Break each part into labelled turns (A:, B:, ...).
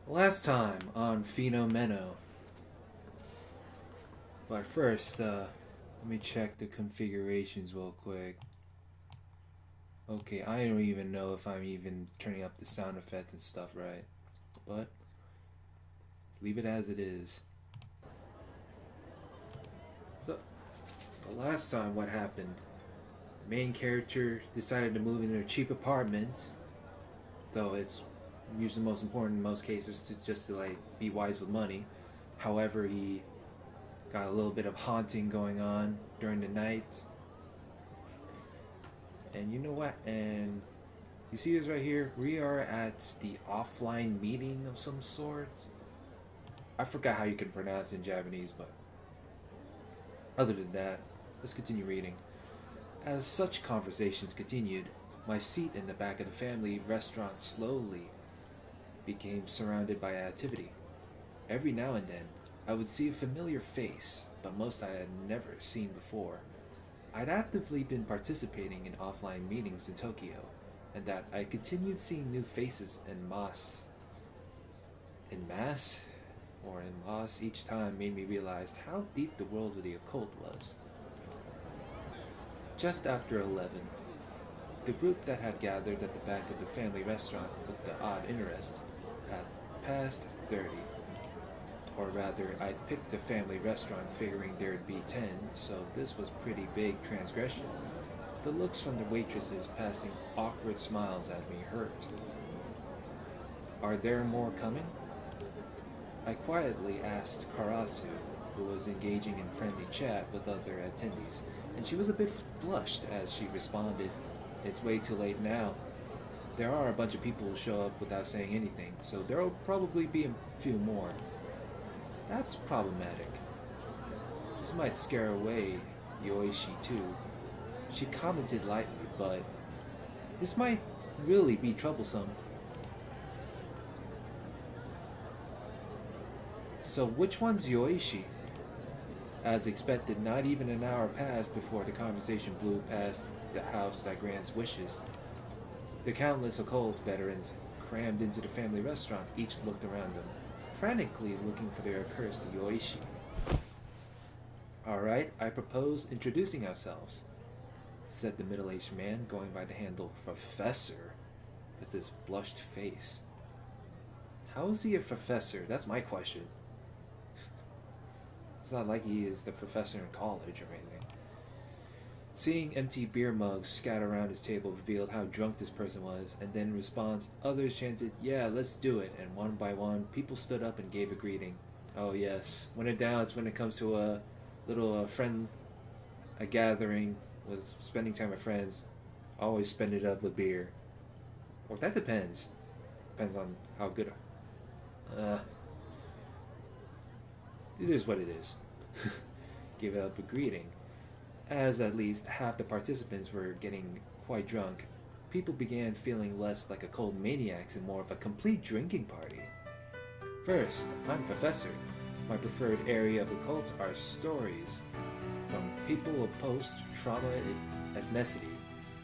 A: Last time on Phenomeno. But first, let me check the configurations real quick. Okay, I don't even know if I'm even turning up the sound effect and stuff right. But, leave it as it is. So last time what happened? The main character decided to move into a cheap apartment, though it's usually most important in most cases to just to like be wise with money. However, he got a little bit of haunting going on during the night. And you know what? And you see this right here? We are at the offline meeting of some sort. I forgot how you can pronounce it in Japanese, but other than that, let's continue reading. As such conversations continued, my seat in the back of the family restaurant slowly became surrounded by activity. Every now and then, I would see a familiar face, but most I had never seen before. I'd actively been participating in offline meetings in Tokyo, and that I continued seeing new faces en masse, or in masse each time made me realize how deep the world of the occult was. Just after 11, the group that had gathered at the back of the family restaurant with the odd interest had passed 30. Or rather, I'd picked the family restaurant figuring there'd be 10, so this was pretty big transgression. The looks from the waitresses passing awkward smiles at me hurt. Are there more coming? I quietly asked Karasu, who was engaging in friendly chat with other attendees, and she was a bit blushed as she responded, "It's way too late now. There are a bunch of people who show up without saying anything, so there'll probably be a few more." That's problematic. This might scare away Yoishi too. She commented lightly, but this might really be troublesome. So which one's Yoishi? As expected, not even an hour passed before the conversation blew past the house that grants wishes. The countless occult veterans crammed into the family restaurant each looked around them, frantically looking for their accursed Yoishi. "Alright, I propose introducing ourselves," said the middle-aged man, going by the handle Professor, with his blushed face. How is he a professor? That's my question. It's not like he is the professor in college or anything. Seeing empty beer mugs scattered around his table revealed how drunk this person was, and then in response, others chanted, "Yeah, let's do it," and one by one, people stood up and gave a greeting. Oh yes, when in doubt, when it comes to a little a gathering with spending time with friends, always spend it up with beer. Or that depends. Depends on how good. Uh, it is what it is. Give up a greeting. As at least half the participants were getting quite drunk, people began feeling less like a cold maniacs and more of a complete drinking party. First, I'm Professor. My preferred area of occult are stories from people of post-trauma ethnicity.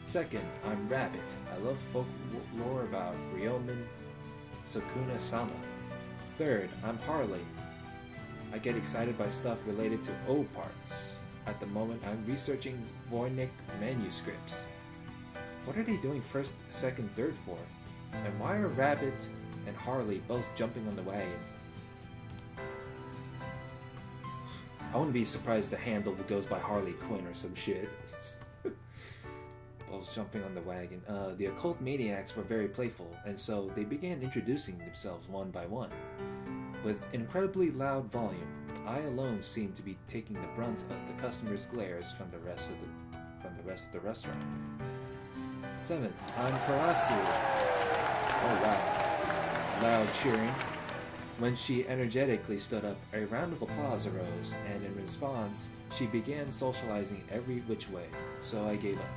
A: Second, I'm Rabbit. I love folklore about Ryomen Sukuna-sama. Third, I'm Harley. I get excited by stuff related to O parts. At the moment, I'm researching Voynich manuscripts. What are they doing first, second, third for? And why are Rabbit and Harley both jumping on the wagon? I wouldn't be surprised the handle goes by Harley Quinn or some shit. Both jumping on the wagon. The occult maniacs were very playful, and so they began introducing themselves one by one. With incredibly loud volume, I alone seemed to be taking the brunt of the customers' glares from the rest of the restaurant. Seventh, I'm Karasu. Oh wow. Loud cheering. When she energetically stood up, a round of applause arose, and in response, she began socializing every which way, so I gave up.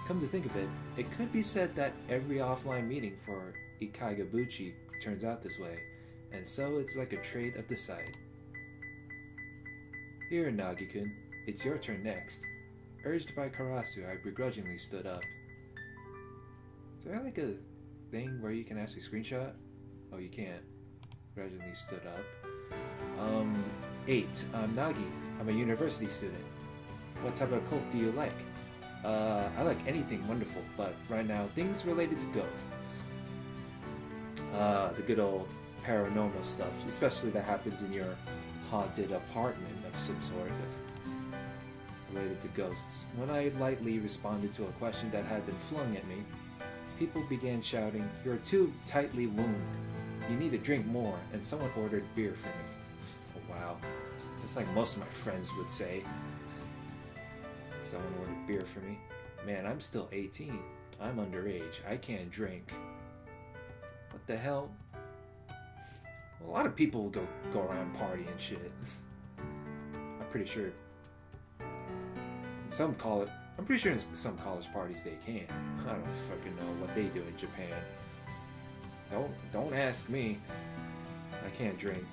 A: Come to think of it, it could be said that every offline meeting for Ikaigabuchi turns out this way, and so it's like a trait of the site. Here, Nagi-kun, it's your turn next. Urged by Karasu, I begrudgingly stood up. Is there like a thing where you can actually screenshot? Oh, you can't. gradually stood up. 8. I'm Nagi. I'm a university student. What type of cult do you like? I like anything wonderful, but right now, things related to ghosts. The good old paranormal stuff, especially that happens in your haunted apartment of some sort related to ghosts. When I lightly responded to a question that had been flung at me, people began shouting, "You're too tightly wound. You need to drink more," and someone ordered beer for me. Oh wow. It's like most of my friends would say. Someone ordered beer for me. Man, I'm still 18. I'm underage. I can't drink. What the hell? A lot of people go around partying shit. I'm pretty sure I'm pretty sure in some college parties they can. I don't fucking know what they do in Japan. Don't ask me. I can't drink.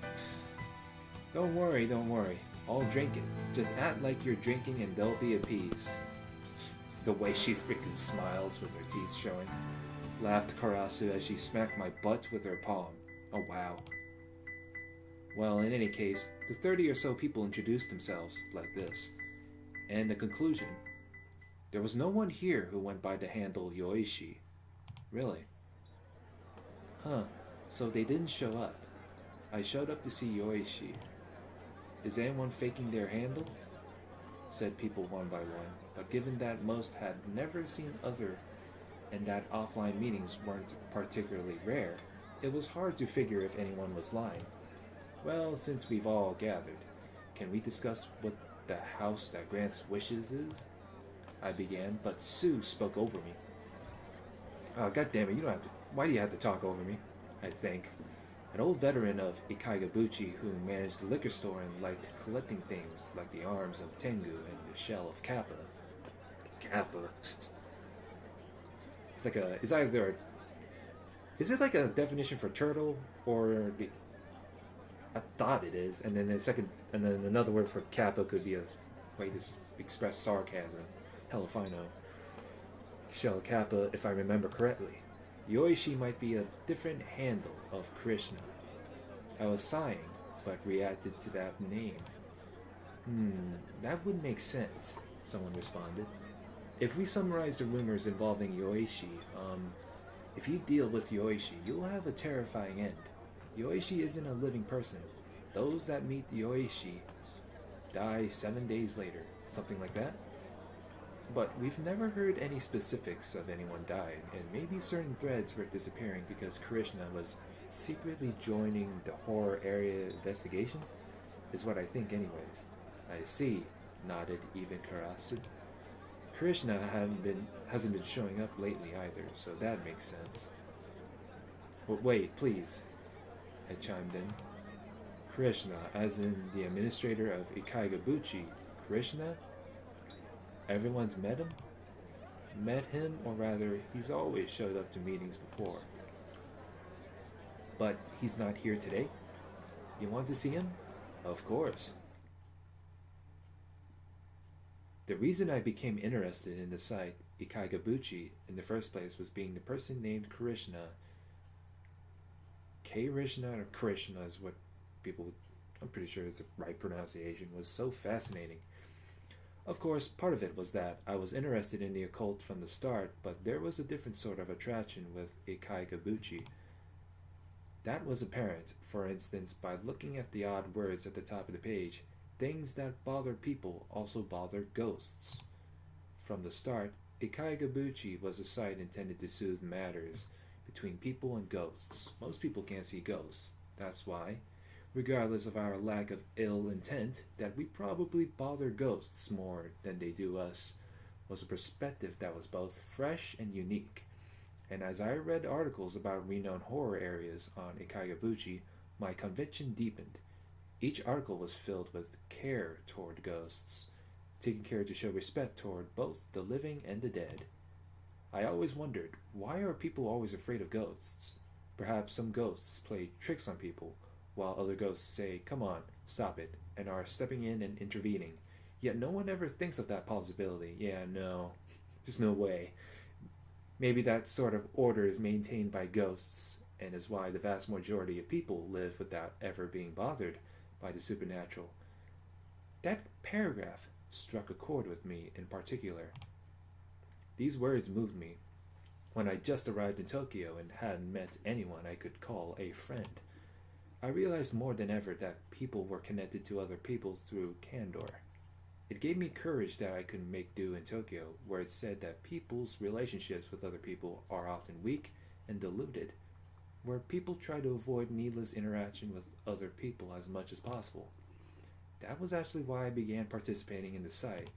A: Don't worry. I'll drink it. Just act like you're drinking and they'll be appeased. The way she freaking smiles with her teeth showing. Laughed Karasu as she smacked my butt with her palm. Oh wow. Well, in any case, the 30 or so people introduced themselves like this. And the conclusion. There was no one here who went by the handle Yoishi. Really? Huh, so they didn't show up. I showed up to see Yoishi. Is anyone faking their handle? Said people one by one, but given that most had never seen other and that offline meetings weren't particularly rare, it was hard to figure if anyone was lying. Well, since we've all gathered, can we discuss what the house that grants wishes is? I began, but Sue spoke over me. Oh, God damn it, you don't have to. Why do you have to talk over me? I think. An old veteran of Ikaigabuchi who managed the liquor store and liked collecting things like the arms of Tengu and the shell of Kappa. Kappa. It's like a. It's either. Is it like a definition for turtle or the. I thought it is, and then and then another word for Kappa could be a way to express sarcasm. Hell if I know. Shell Kappa, if I remember correctly. Yoishi might be a different handle of Krishna. I was sighing, but reacted to that name. That would make sense, someone responded. If we summarize the rumors involving Yoishi, if you deal with Yoishi, you'll have a terrifying end. Yoishi isn't a living person. Those that meet Yoishi die 7 days later, something like that. But we've never heard any specifics of anyone dying, and maybe certain threads were disappearing because Krishna was secretly joining the horror area investigations, is what I think anyways. I see, nodded even Karasu. Krishna hasn't been showing up lately either, so that makes sense. Well, wait, please, I chimed in. Krishna, as in the administrator of Ikaigabuchi, Krishna? Everyone's met him? Met him, or rather, he's always showed up to meetings before. But he's not here today? You want to see him? Of course. The reason I became interested in the site Ikaigabuchi in the first place was being the person named Krishna. Krishna or Krishna is what people, I'm pretty sure is the right pronunciation, was so fascinating. Of course, part of it was that I was interested in the occult from the start, but there was a different sort of attraction with Ikaigabuchi. That was apparent, for instance, by looking at the odd words at the top of the page. Things that bother people also bother ghosts. From the start, Ikaigabuchi was a site intended to soothe matters between people and ghosts. Most people can't see ghosts. That's why, regardless of our lack of ill intent, that we probably bother ghosts more than they do us, was a perspective that was both fresh and unique. And as I read articles about renowned horror areas on Ikaigabuchi, my conviction deepened. Each article was filled with care toward ghosts, taking care to show respect toward both the living and the dead. I always wondered, why are people always afraid of ghosts? Perhaps some ghosts play tricks on people, while other ghosts say, "Come on, stop it," and are stepping in and intervening. Yet no one ever thinks of that possibility. Yeah, no. There's no way. Maybe that sort of order is maintained by ghosts, and is why the vast majority of people live without ever being bothered by the supernatural. That paragraph struck a chord with me in particular. These words moved me when I just arrived in Tokyo and hadn't met anyone I could call a friend. I realized more than ever that people were connected to other people through candor. It gave me courage that I could make do in Tokyo, where it said that people's relationships with other people are often weak and diluted, where people try to avoid needless interaction with other people as much as possible. That was actually why I began participating in the site.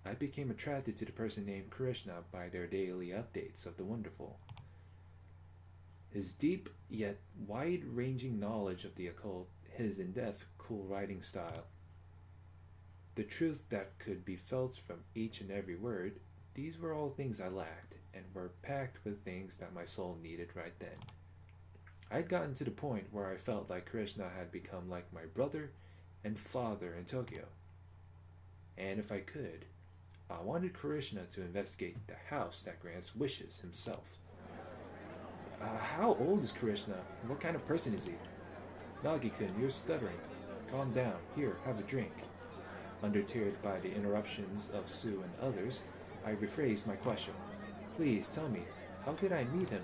A: I became attracted to the person named Krishna by their daily updates of the wonderful. His deep yet wide ranging knowledge of the occult, his in depth, cool writing style, the truth that could be felt from each and every word, these were all things I lacked and were packed with things that my soul needed right then. I'd gotten to the point where I felt like Krishna had become like my brother and father in Tokyo. And if I could, I wanted Krishna to investigate the house that grants wishes himself. How old is Krishna? What kind of person is he? Nagi-kun, you're stuttering. Calm down. Here, have a drink. Undeterred by the interruptions of Sue and others, I rephrased my question. Please tell me, how did I meet him?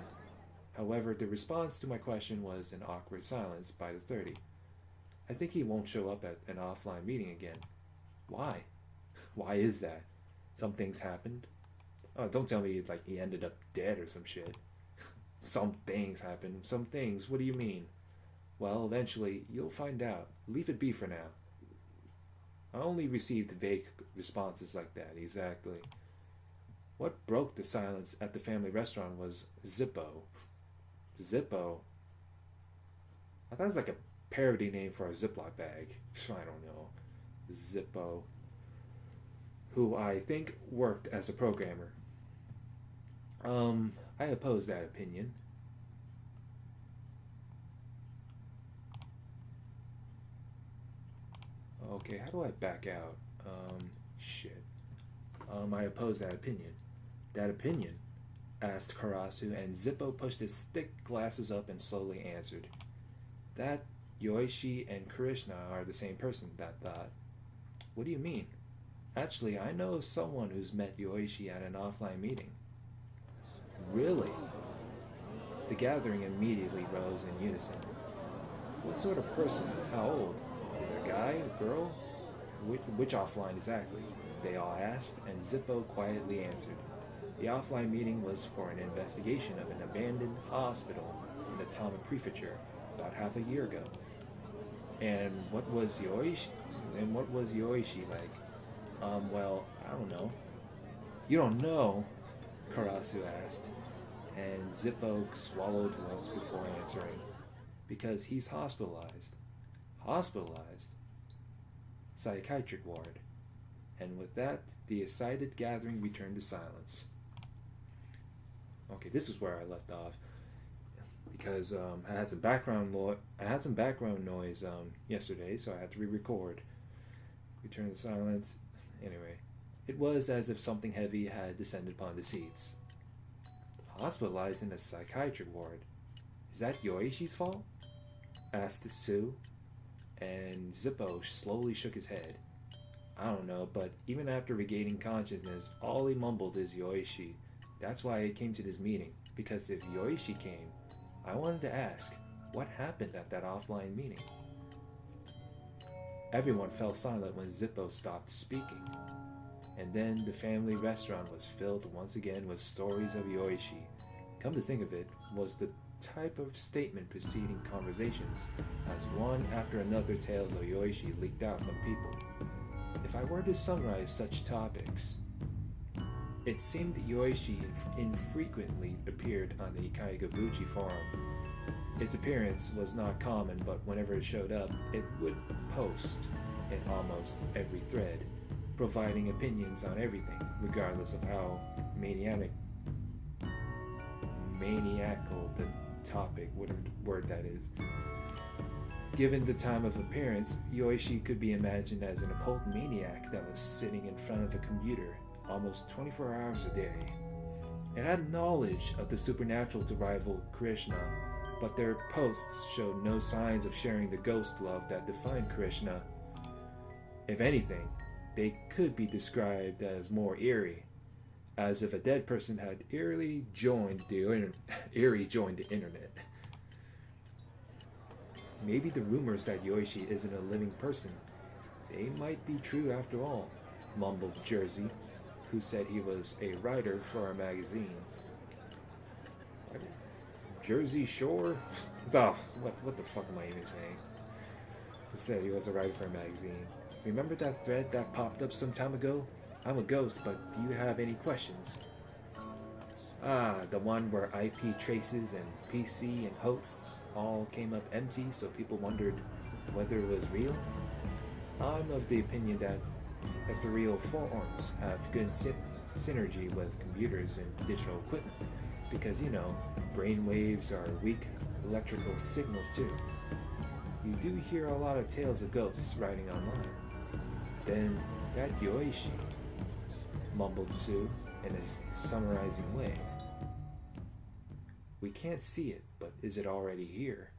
A: However, the response to my question was an awkward silence by the 30. I think he won't show up at an offline meeting again. Why? Why is that? Some things happened? Oh, don't tell me like he ended up dead or some shit. Some things happened. Some things? What do you mean? Well, eventually, you'll find out. Leave it be for now. I only received vague responses like that, exactly. What broke the silence at the family restaurant was Zippo. Zippo? I thought it was like a parody name for a Ziploc bag. I don't know. Zippo. Who I think worked as a programmer. I oppose that opinion. Okay, how do I back out? Shit. I oppose that opinion. That opinion? Asked Karasu, and Zippo pushed his thick glasses up and slowly answered. That Yoishi and Krishna are the same person, that thought. What do you mean? Actually, I know of someone who's met Yoishi at an offline meeting. Really? The gathering immediately rose in unison. What sort of person? How old? Is it a guy? A girl? Which offline exactly? They all asked, and Zippo quietly answered. The offline meeting was for an investigation of an abandoned hospital in the Tama Prefecture about half a year ago. And what was Yoishi? Like? Well, I don't know. You don't know? Karasu asked, and Zippo swallowed once before answering. Because he's hospitalized. Hospitalized? Psychiatric ward. And with that, the excited gathering returned to silence. Okay, this is where I left off. Because I had some background noise yesterday, so I had to re-record. Return to silence. Anyway, it was as if something heavy had descended upon the seats. Hospitalized in a psychiatric ward. Is that Yoishi's fault? Asked Sue, and Zippo slowly shook his head. I don't know, but even after regaining consciousness, all he mumbled is Yoishi. That's why I came to this meeting, because if Yoishi came, I wanted to ask, what happened at that offline meeting? Everyone fell silent when Zippo stopped speaking. And then the family restaurant was filled once again with stories of Yoishi. Come to think of it, was the type of statement preceding conversations, as one after another tales of Yoishi leaked out from people. If I were to summarize such topics, it seemed Yoishi infrequently appeared on the Ikaigabuchi forum. Its appearance was not common, but whenever it showed up, it would post in almost every thread, providing opinions on everything, regardless of how maniacal the topic, whatever word that is. Given the time of appearance, Yoishi could be imagined as an occult maniac that was sitting in front of a computer almost 24 hours a day. It had knowledge of the supernatural to rival Krishna, but their posts showed no signs of sharing the ghost love that defined Krishna. If anything, they could be described as more eerie, as if a dead person had eerily joined the internet. Maybe the rumors that Yoishi isn't a living person, they might be true after all, mumbled Jersey, who said he was a writer for our magazine. Jersey Shore? Oh, what the fuck am I even saying? He said he was a writer for a magazine. Remember that thread that popped up some time ago? I'm a ghost, but do you have any questions? Ah, the one where IP traces and PC and hosts all came up empty so people wondered whether it was real? I'm of the opinion that ethereal forms have good synergy with computers and digital equipment because, brain waves are weak electrical signals too. You do hear a lot of tales of ghosts riding online. Then that Yoishi, mumbled Sue in a summarizing way. We can't see it, but is it already here?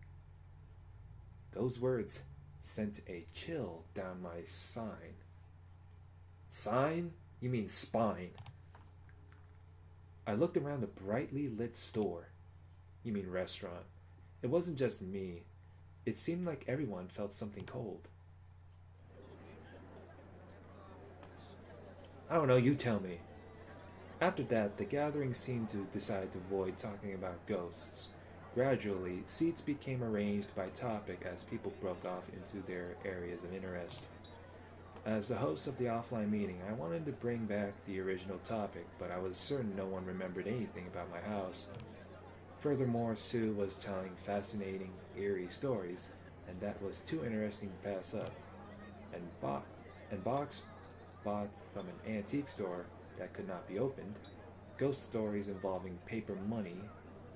A: Those words sent a chill down my spine. Sign? You mean spine. I looked around the brightly lit store. You mean restaurant. It wasn't just me. It seemed like everyone felt something cold. I don't know, you tell me. After that, the gathering seemed to decide to avoid talking about ghosts. Gradually, seats became arranged by topic as people broke off into their areas of interest. As the host of the offline meeting, I wanted to bring back the original topic, but I was certain no one remembered anything about my house. Furthermore, Sue was telling fascinating, eerie stories, and that was too interesting to pass up. And Box bought from an antique store that could not be opened, ghost stories involving paper money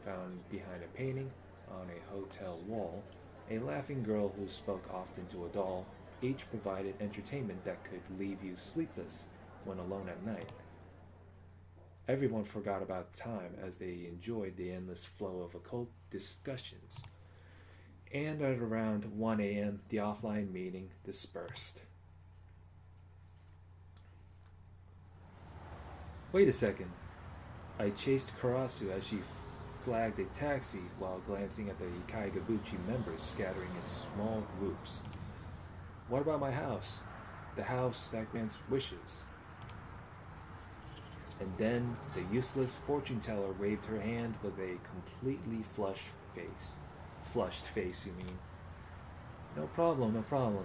A: found behind a painting on a hotel wall, a laughing girl who spoke often to a doll, each provided entertainment that could leave you sleepless when alone at night. Everyone forgot about time as they enjoyed the endless flow of occult discussions. And at around 1 a.m., the offline meeting dispersed. Wait a second. I chased Karasu as she flagged a taxi while glancing at the Kaigabuchi members scattering in small groups. What about my house? The house that grants wishes. And then the useless fortune teller waved her hand with a completely flushed face. Flushed face, you mean? No problem.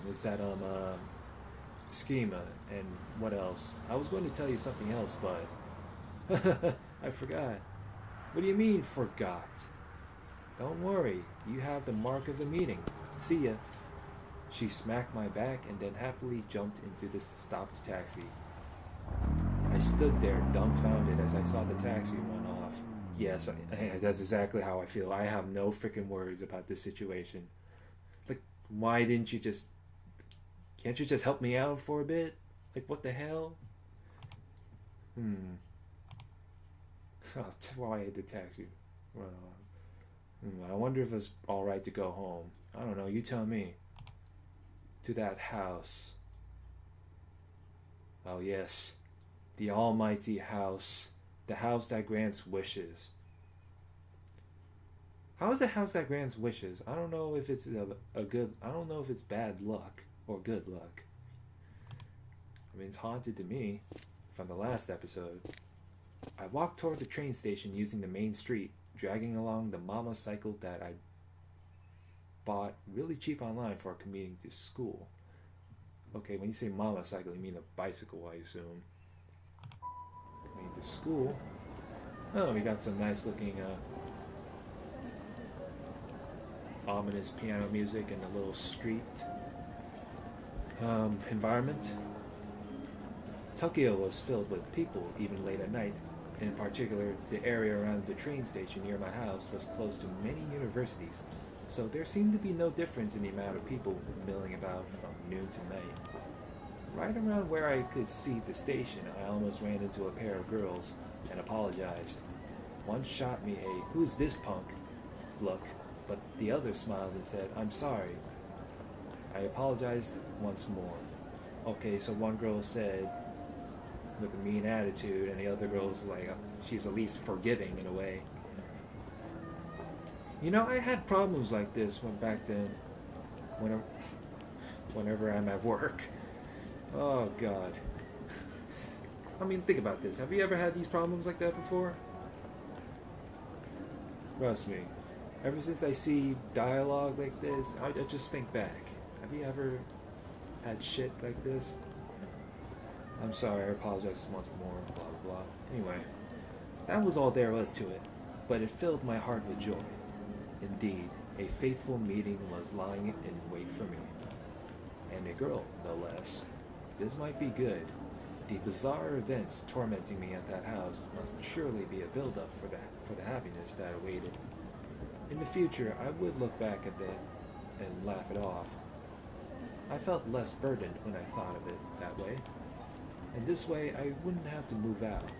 A: Is that, schema, and what else? I was going to tell you something else, but I forgot. What do you mean, forgot? Don't worry, you have the mark of the meeting. See ya. She smacked my back and then happily jumped into the stopped taxi. I stood there dumbfounded as I saw the taxi run off. Yes, that's exactly how I feel. I have no freaking words about this situation. Like, why didn't you just... Can't you just help me out for a bit? Like, what the hell? Oh, why did the taxi run off? I wonder if it's alright to go home. I don't know, you tell me. To that house. Oh yes, the almighty house. The house that grants wishes. How is the house that grants wishes? I don't know if it's a good... I don't know if it's bad luck or good luck. I mean, it's haunted to me from the last episode. I walked toward the train station using the main street, dragging along the mama cycle that I bought really cheap online for commuting to school. Okay, when you say mama cycle, you mean a bicycle, I assume. Commuting to school. Oh, we got some nice looking ominous piano music in the little street environment. Tokyo was filled with people even late at night. In particular, the area around the train station near my house was close to many universities, so there seemed to be no difference in the amount of people milling about from noon to night. Right around where I could see the station, I almost ran into a pair of girls and apologized. One shot me a "who's this punk" look, but the other smiled and said, I'm sorry. I apologized once more. Okay, so one girl said with a mean attitude, and the other girl's like, she's at least forgiving in a way. You know, I had problems like this when back then, whenever, whenever I'm at work. Oh, God. I mean, think about this. Have you ever had these problems like that before? Trust me. Ever since I see dialogue like this, I just think back. Have you ever had shit like this? I'm sorry, I apologize once more, blah blah blah. Anyway, that was all there was to it, but it filled my heart with joy. Indeed, a fateful meeting was lying in wait for me. And a girl, no less. This might be good. The bizarre events tormenting me at that house must surely be a build-up for the happiness that awaited. In the future, I would look back at that and laugh it off. I felt less burdened when I thought of it that way. And this way, I wouldn't have to move out.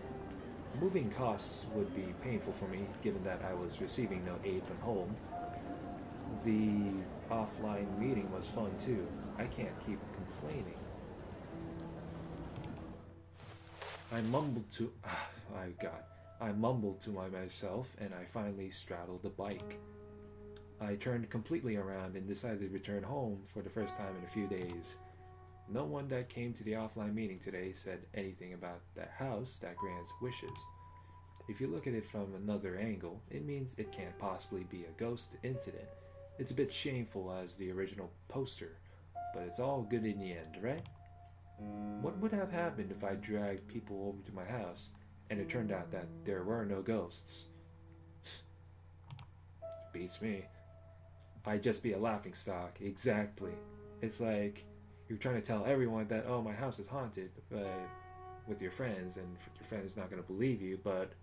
A: Moving costs would be painful for me, given that I was receiving no aid from home. The offline meeting was fun too. I can't keep complaining. I mumbled to I mumbled to myself, and I finally straddled the bike. I turned completely around and decided to return home for the first time in a few days. No one that came to the offline meeting today said anything about that house that grants wishes. If you look at it from another angle, it means it can't possibly be a ghost incident. It's a bit shameful as the original poster, but it's all good in the end, right? What would have happened if I dragged people over to my house and it turned out that there were no ghosts? Beats me. I'd just be a laughingstock, exactly. It's like you're trying to tell everyone that, oh, my house is haunted, but with your friends, and your friend is not going to believe you, but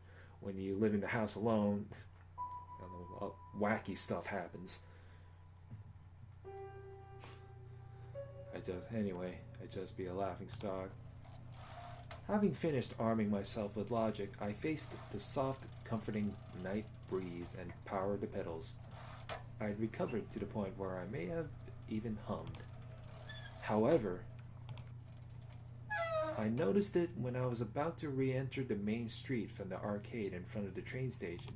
A: when you live in the house alone, I don't know, wacky stuff happens. I'd just be a laughingstock. Having finished arming myself with logic, I faced the soft, comforting night breeze and powered the pedals. I'd recovered to the point where I may have even hummed. However, I noticed it when I was about to re-enter the main street from the arcade in front of the train station.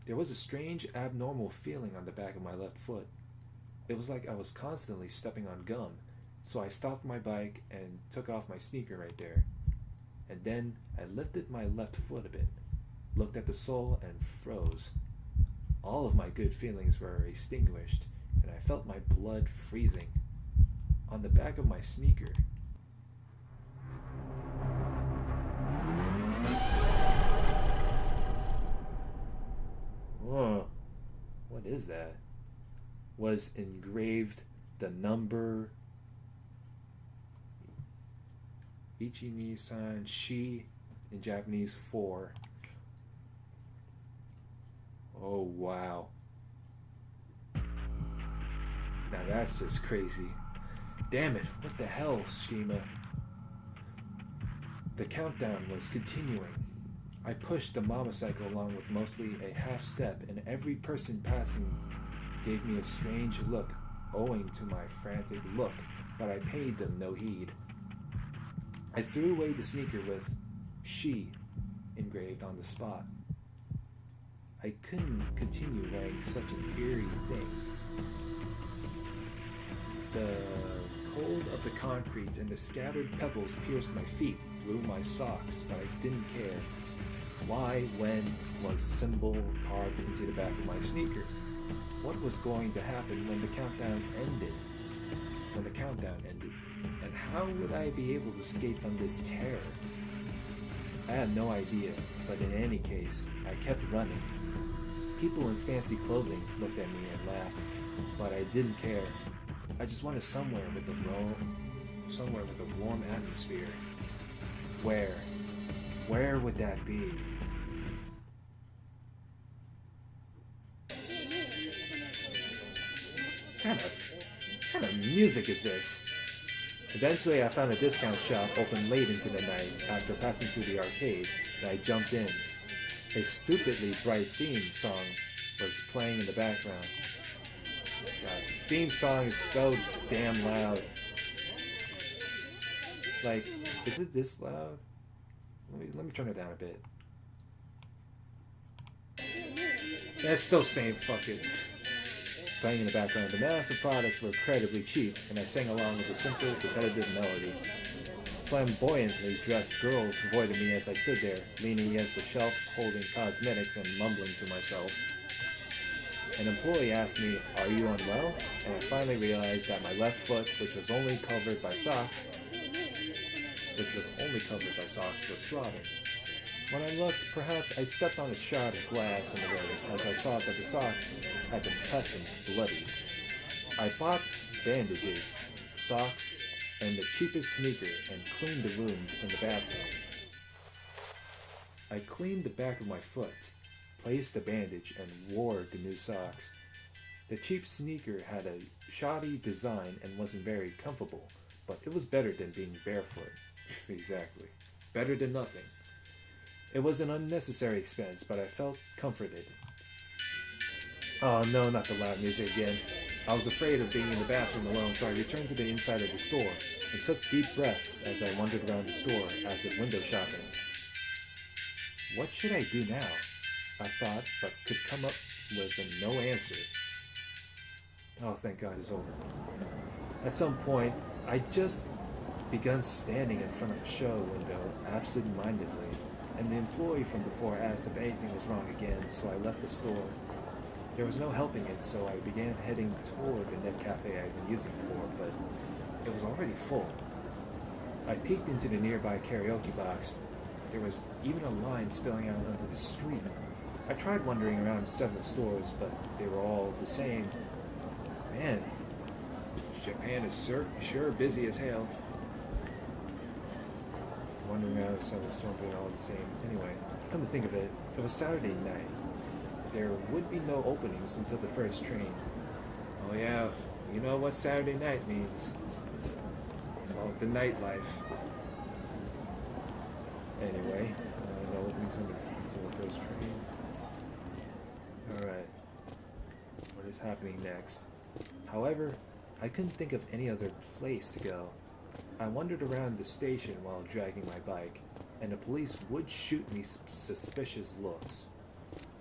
A: There was a strange, abnormal feeling on the back of my left foot. It was like I was constantly stepping on gum, so I stopped my bike and took off my sneaker right there. And then I lifted my left foot a bit, looked at the sole, and froze. All of my good feelings were extinguished, and I felt my blood freezing. On the back of my sneaker, whoa, what is that? Was engraved the number Ichi-ni-san shi, in Japanese 4. Oh wow. Now that's just crazy. Damn it, what the hell, Shima? The countdown was continuing. I pushed the motorcycle along with mostly a half step, and every person passing gave me a strange look owing to my frantic look, but I paid them no heed. I threw away the sneaker with "she" engraved on the spot. I couldn't continue wearing such an eerie thing. The cold of the concrete and the scattered pebbles pierced my feet, through my socks, but I didn't care. Why, when was symbol carved into the back of my sneaker? What was going to happen when the countdown ended? And how would I be able to escape from this terror? I had no idea, but in any case, I kept running. People in fancy clothing looked at me and laughed, but I didn't care. I just wanted somewhere with a warm atmosphere. Where would that be? What kind of music is this? Eventually, I found a discount shop open late into the night after passing through the arcade, and I jumped in. A stupidly bright theme song was playing in the background. God, the theme song is so damn loud. Like, is it this loud? Let me turn it down a bit. Yeah, it's still same fucking playing in the background. The massive products were incredibly cheap, and I sang along with a simple, repetitive melody. Flamboyantly dressed girls avoided me as I stood there, leaning against the shelf, holding cosmetics and mumbling to myself. An employee asked me, "Are you unwell?" And I finally realized that my left foot, was throbbing. When I looked, perhaps I'd stepped on a shard of glass in the road, as I saw that the socks had been cut and bloodied. I bought bandages, socks, and the cheapest sneaker and cleaned the wound in the bathroom. I cleaned the back of my foot, placed the bandage, and wore the new socks. The cheap sneaker had a shoddy design and wasn't very comfortable, but it was better than being barefoot. Exactly. Better than nothing. It was an unnecessary expense, but I felt comforted. Oh no, not the loud music again. I was afraid of being in the bathroom alone, so I returned to the inside of the store and took deep breaths as I wandered around the store as if window shopping. What should I do now? I thought, but could come up with no answer. Oh, thank God it's over. At some point, I just begun standing in front of a show window absent-mindedly, and the employee from before asked if anything was wrong again, so I left the store. There was no helping it, so I began heading toward the net cafe I'd been using before, but it was already full. I peeked into the nearby karaoke box. There was even a line spilling out onto the street. I tried wandering around several stores, but they were all the same. Man, Japan is sure busy as hell. Wandering around several stores, but all the same. Anyway, come to think of it, it was Saturday night. There would be no openings until the first train. Oh yeah, you know what Saturday night means. It's all the nightlife. Anyway, no openings until the first train. Alright, what is happening next? However, I couldn't think of any other place to go. I wandered around the station while dragging my bike, and the police would shoot me suspicious looks.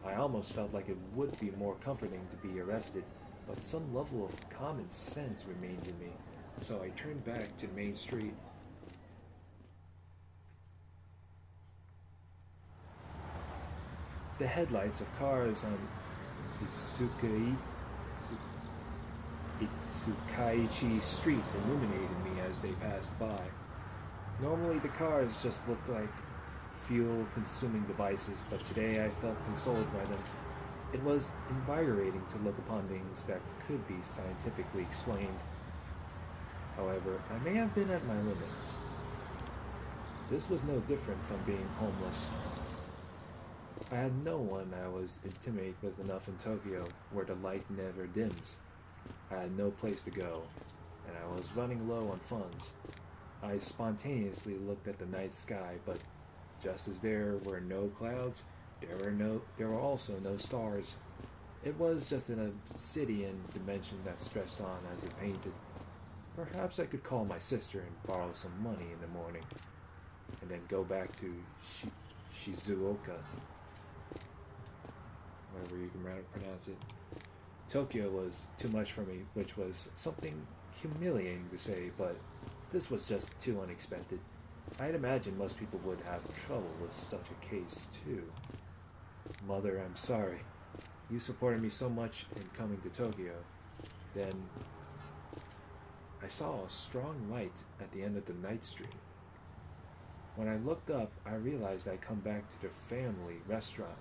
A: I almost felt like it would be more comforting to be arrested, but some level of common sense remained in me, so I turned back to the main street. The headlights of cars on Itsukaichi Street illuminated me as they passed by. Normally the cars just looked like fuel-consuming devices, but today I felt consoled by them. It was invigorating to look upon things that could be scientifically explained. However, I may have been at my limits. This was no different from being homeless. I had no one I was intimate with enough in Tokyo, where the light never dims. I had no place to go, and I was running low on funds. I spontaneously looked at the night sky, but just as there were no clouds, there were also no stars. It was just an obsidian dimension that stretched on as it painted. Perhaps I could call my sister and borrow some money in the morning, and then go back to Shizuoka, whatever you can pronounce it. Tokyo was too much for me, which was something humiliating to say, but this was just too unexpected. I'd imagine most people would have trouble with such a case, too. Mother, I'm sorry. You supported me so much in coming to Tokyo. Then I saw a strong light at the end of the night street. When I looked up, I realized I'd come back to the family restaurant.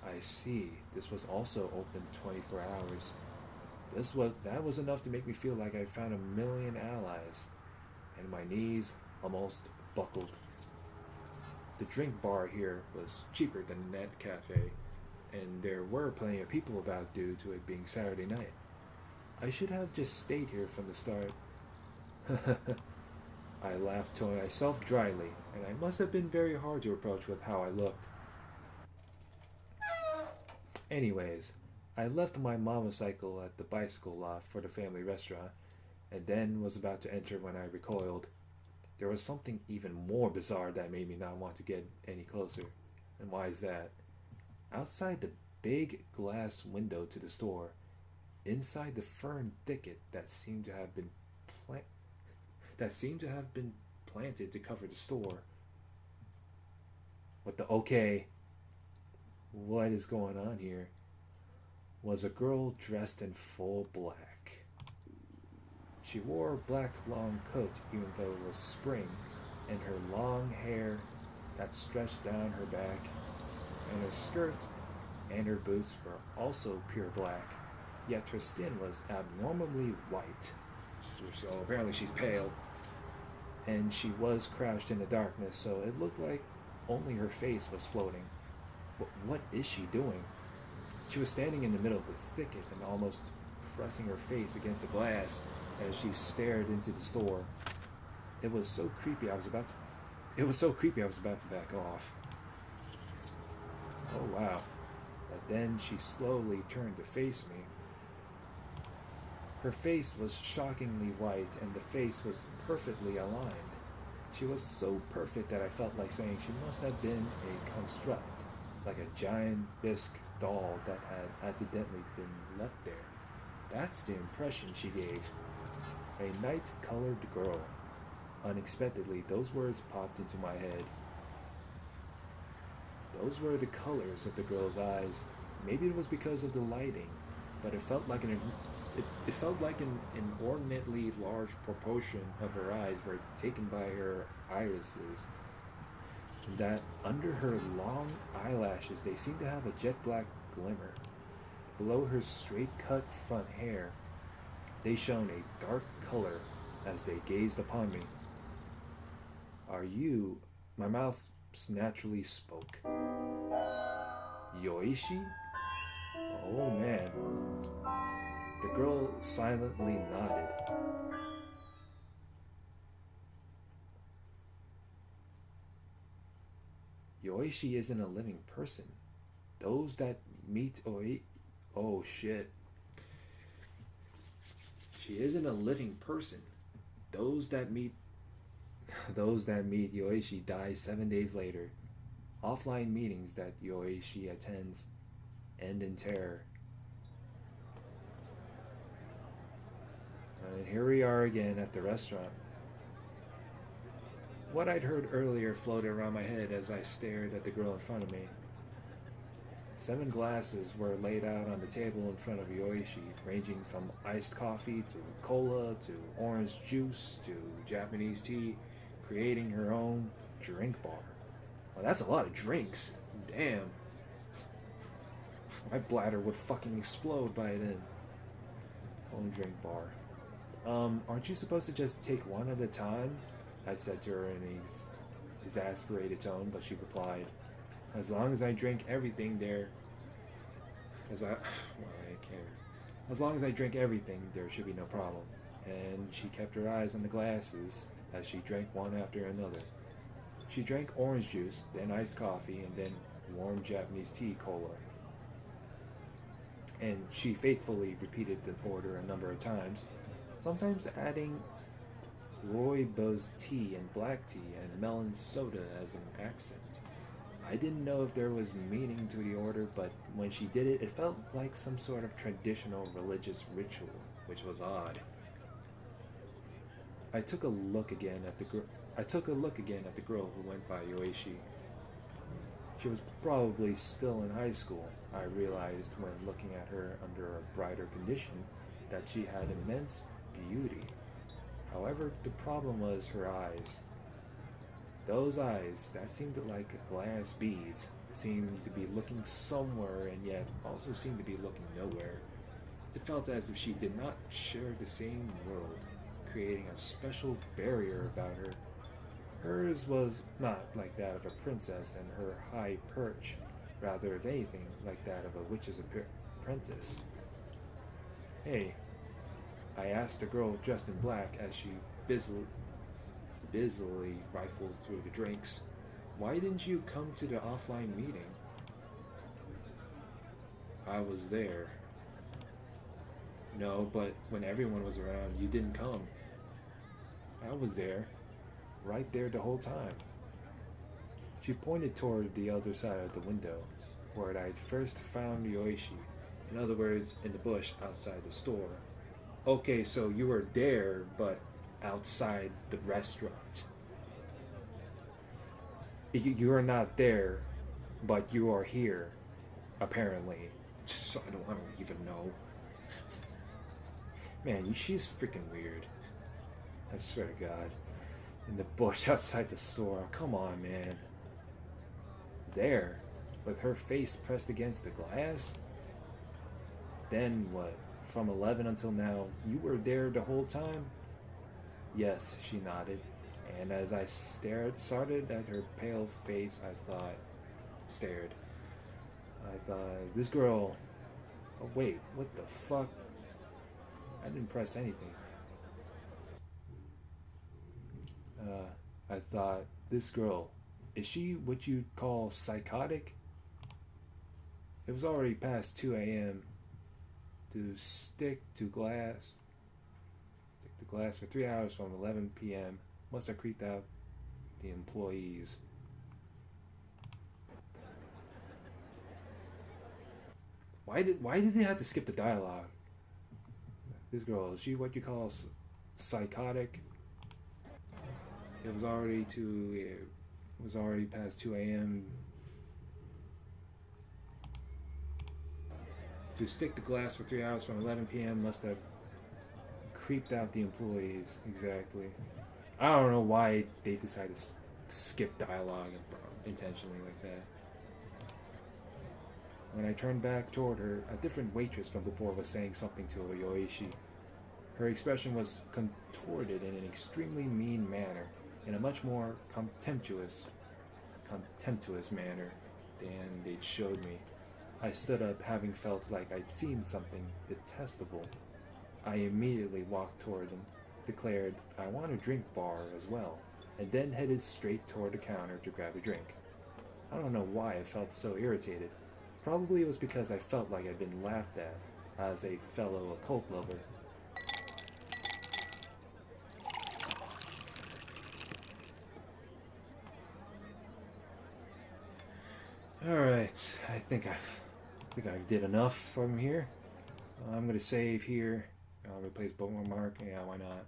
A: I see, this was also open 24 hours. That was enough to make me feel like I'd found a million allies, and my knees almost buckled. The drink bar here was cheaper than the net cafe, and there were plenty of people about due to it being Saturday night. I should have just stayed here from the start. I laughed to myself dryly, and I must have been very hard to approach with how I looked. Anyways, I left my motorcycle at the bicycle lot for the family restaurant, and then was about to enter when I recoiled. There was something even more bizarre that made me not want to get any closer. And why is that? Outside the big glass window to the store, inside the fern thicket plant that seemed to have been planted to cover the store. What the okay? What is going on here? Was a girl dressed in full black. She wore a black long coat even though it was spring, and her long hair that stretched down her back, and her skirt and her boots were also pure black, yet her skin was abnormally white. So apparently she's pale. And she was crouched in the darkness, so it looked like only her face was floating. What is she doing? She was standing in the middle of the thicket and almost pressing her face against the glass as she stared into the store. It was so creepy I was about to back off. Oh wow. But then she slowly turned to face me. Her face was shockingly white and the face was perfectly aligned. She was so perfect that I felt like saying she must have been a construct, like a giant bisque doll that had accidentally been left there. That's the impression she gave. A night-colored girl. Unexpectedly, those words popped into my head. Those were the colors of the girl's eyes. Maybe it was because of the lighting, but it felt like an inordinately large proportion of her eyes were taken by her irises. That under her long eyelashes they seemed to have a jet black glimmer. Below her straight cut front hair, they shone a dark color as they gazed upon me. Are you? My mouth naturally spoke. Yoishi? Oh man. The girl silently nodded. Yoishi isn't a living person. Those that meet Oi... Oh shit. She isn't a living person. Those that meet... Those that meet Yoishi die 7 days later. Offline meetings that Yoishi attends end in terror. And here we are again at the restaurant. What I'd heard earlier floated around my head as I stared at the girl in front of me. 7 glasses were laid out on the table in front of Yoishi, ranging from iced coffee to cola to orange juice to Japanese tea, creating her own drink bar. Well, that's a lot of drinks. Damn. My bladder would fucking explode by then. Own drink bar. Aren't you supposed to just take one at a time? I said to her in an exasperated tone, but she replied, as long as I drink everything there... well, I can't. As long as I drink everything, there should be no problem. And she kept her eyes on the glasses as she drank one after another. She drank orange juice, then iced coffee, and then warm Japanese tea cola. And she faithfully repeated the order a number of times, sometimes adding rooibos tea and black tea and melon soda as an accent. I didn't know if there was meaning to the order, but when she did it, it felt like some sort of traditional religious ritual, which was odd. I took a look again at the girl who went by Yoishi. She was probably still in high school. I realized when looking at her under a brighter condition that she had immense beauty. However, the problem was her eyes. Those eyes, that seemed like glass beads, seemed to be looking somewhere and yet also seemed to be looking nowhere. It felt as if she did not share the same world, creating a special barrier about her. Hers was not like that of a princess and her high perch, rather if anything like that of a witch's apprentice. Hey, I asked the girl dressed in black as she busily rifled through the drinks. Why didn't you come to the offline meeting? I was there. No, but when everyone was around, you didn't come. I was there, right there the whole time. She pointed toward the other side of the window, where I'd first found Yoishi. In other words, in the bush outside the store. Okay, so you were there, but outside the restaurant. You are not there, but you are here, apparently. I don't even know. Man, she's freaking weird. I swear to God. In the bush outside the store. Come on, man. There, with her face pressed against the glass? Then what? From 11 until now, you were there the whole time? Yes, she nodded. And as I started at her pale face, I thought, this girl. Oh, wait, what the fuck? I didn't press anything. I thought, this girl, is she what you call psychotic? It was already past 2 a.m. To stick the glass for 3 hours from 11 p.m. Must have creeped out the employees. Why did they have to skip the dialogue? This girl, is she what you call psychotic? It was already past 2 a.m. To stick the glass for 3 hours from 11 p.m. must have creeped out the employees. Exactly. I don't know why they decided to skip dialogue intentionally like that. When I turned back toward her, a different waitress from before was saying something to Yoishi. Her expression was contorted in an extremely mean manner, in a much more contemptuous manner than they'd showed me. I stood up, having felt like I'd seen something detestable. I immediately walked toward them, declared I want a drink bar as well, and then headed straight toward the counter to grab a drink. I don't know why I felt so irritated. Probably it was because I felt like I'd been laughed at as a fellow occult lover. Alright, I think I did enough from here. I'm gonna save here. Replace bookmark. Yeah, why not?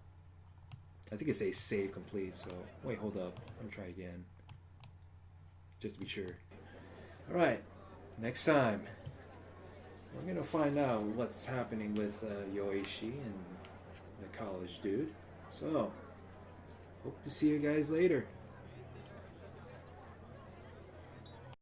A: I think it says save complete, so wait, hold up. Let me try again. Just to be sure. Alright, next time we're gonna find out what's happening with Yoishi and the college dude. So, hope to see you guys later.